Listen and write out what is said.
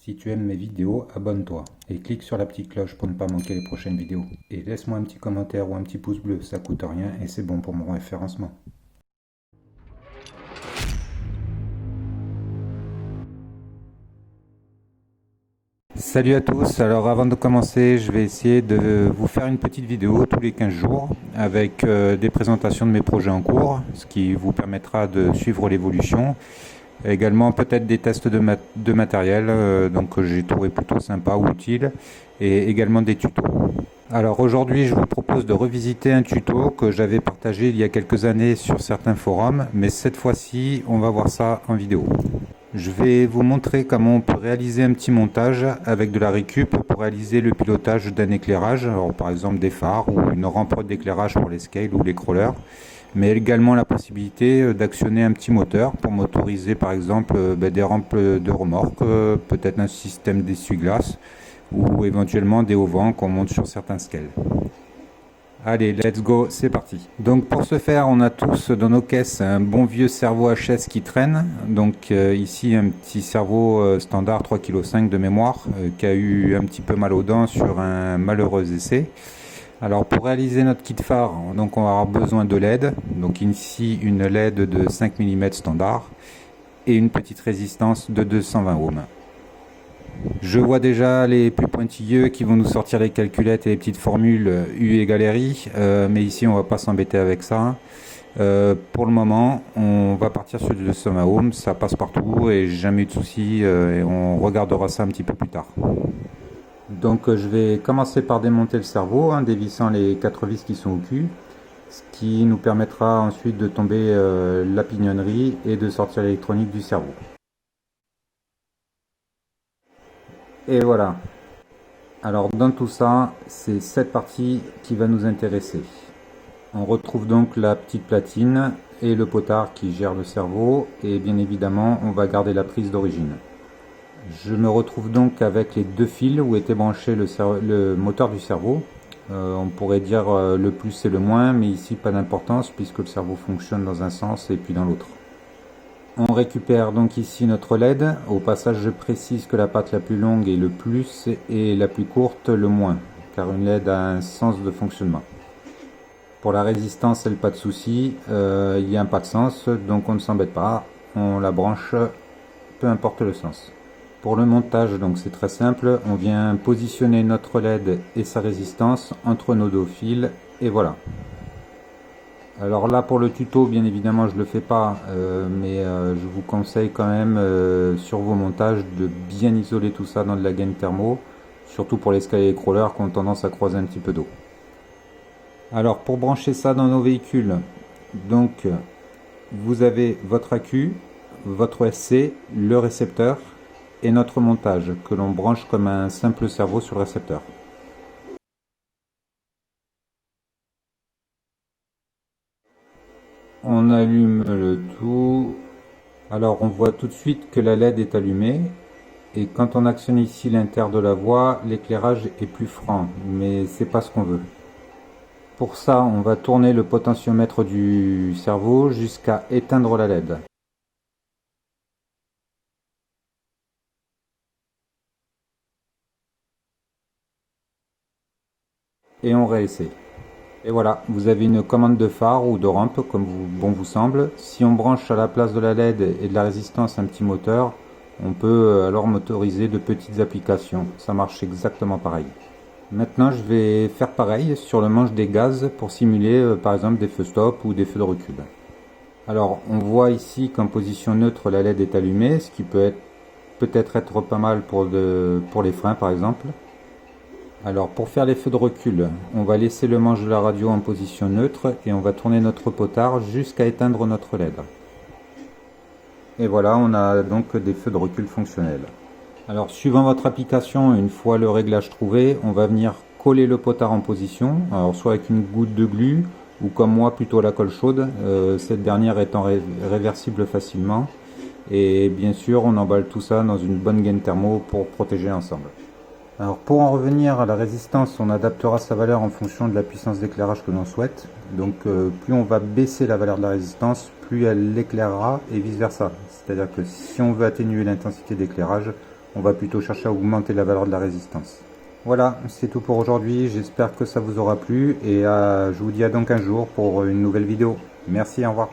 Si tu aimes mes vidéos, abonne-toi et clique sur la petite cloche pour ne pas manquer les prochaines vidéos. Et laisse-moi un petit commentaire ou un petit pouce bleu, ça coûte rien et c'est bon pour mon référencement. Salut à tous, alors avant de commencer, je vais essayer de vous faire une petite vidéo tous les 15 jours avec des présentations de mes projets en cours, ce qui vous permettra de suivre l'évolution. Également peut-être des tests de matériel, donc que j'ai trouvé plutôt sympa ou utile, et également des tutos. Alors aujourd'hui je vous propose de revisiter un tuto que j'avais partagé il y a quelques années sur certains forums, mais cette fois-ci on va voir ça en vidéo. Je vais vous montrer comment on peut réaliser un petit montage avec de la récup pour réaliser le pilotage d'un éclairage, alors par exemple des phares ou une rampe d'éclairage pour les scales ou les crawlers, mais également la possibilité d'actionner un petit moteur pour motoriser par exemple des rampes de remorque, peut-être un système d'essuie-glace ou éventuellement des hauvents qu'on monte sur certains scales. Allez, let's go, c'est parti. Donc pour ce faire, on a tous dans nos caisses un bon vieux cerveau HS qui traîne. Donc ici un petit cerveau standard 3,5 kg de mémoire qui a eu un petit peu mal aux dents sur un malheureux essai. Alors pour réaliser notre kit phare, donc on va avoir besoin de LED. Donc ici une LED de 5 mm standard et une petite résistance de 220 ohms. Je vois déjà les plus pointilleux qui vont nous sortir les calculettes et les petites formules U égale RI, mais ici on va pas s'embêter avec ça. Pour le moment, on va partir sur du 220 ohms, ça passe partout et jamais eu de soucis, et on regardera ça un petit peu plus tard. Donc je vais commencer par démonter le cerveau, dévissant les 4 vis qui sont au cul, ce qui nous permettra ensuite de tomber la pignonnerie et de sortir l'électronique du cerveau. Et voilà. Alors dans tout ça, c'est cette partie qui va nous intéresser. On retrouve donc la petite platine et le potard qui gère le cerveau, et bien évidemment on va garder la prise d'origine. Je me retrouve donc avec les deux fils où était branché le moteur du cerveau. On pourrait dire le plus et le moins, mais ici pas d'importance puisque le cerveau fonctionne dans un sens et puis dans l'autre. On récupère donc ici notre LED. Au passage, je précise que la patte la plus longue est le plus et la plus courte le moins, car une LED a un sens de fonctionnement. Pour la résistance, elle pas de souci, il y a un pas de sens, donc on ne s'embête pas, on la branche, peu importe le sens. Pour le montage, donc c'est très simple, on vient positionner notre LED et sa résistance entre nos deux fils, et voilà. Alors là pour le tuto, bien évidemment je le fais pas, mais je vous conseille quand même sur vos montages de bien isoler tout ça dans de la gaine thermo, surtout pour les scales et les crawlers qui ont tendance à croiser un petit peu d'eau. Alors pour brancher ça dans nos véhicules, donc vous avez votre accu, votre SC, le récepteur et notre montage que l'on branche comme un simple cerveau sur le récepteur. On allume le tout. Alors on voit tout de suite que la LED est allumée. Et quand on actionne ici l'inter de la voie, l'éclairage est plus franc. Mais c'est pas ce qu'on veut. Pour ça, on va tourner le potentiomètre du cerveau jusqu'à éteindre la LED. Et on réessaie. Et voilà, vous avez une commande de phare ou de rampe comme bon vous semble. Si on branche à la place de la LED et de la résistance un petit moteur, on peut alors motoriser de petites applications. Ça marche exactement pareil. Maintenant je vais faire pareil sur le manche des gaz pour simuler par exemple des feux stop ou des feux de recul. Alors on voit ici qu'en position neutre la LED est allumée, ce qui peut-être être pas mal pour les freins par exemple. Alors pour faire les feux de recul, on va laisser le manche de la radio en position neutre et on va tourner notre potard jusqu'à éteindre notre LED. Et voilà, on a donc des feux de recul fonctionnels. Alors suivant votre application, une fois le réglage trouvé, on va venir coller le potard en position, alors soit avec une goutte de glu ou comme moi plutôt la colle chaude, cette dernière étant réversible facilement. Et bien sûr on emballe tout ça dans une bonne gaine thermo pour protéger l'ensemble. Alors pour en revenir à la résistance, on adaptera sa valeur en fonction de la puissance d'éclairage que l'on souhaite. Donc plus on va baisser la valeur de la résistance, plus elle l'éclairera et vice versa. C'est-à-dire que si on veut atténuer l'intensité d'éclairage, on va plutôt chercher à augmenter la valeur de la résistance. Voilà, c'est tout pour aujourd'hui, j'espère que ça vous aura plu et je vous dis à dans 15 jours pour une nouvelle vidéo. Merci, au revoir.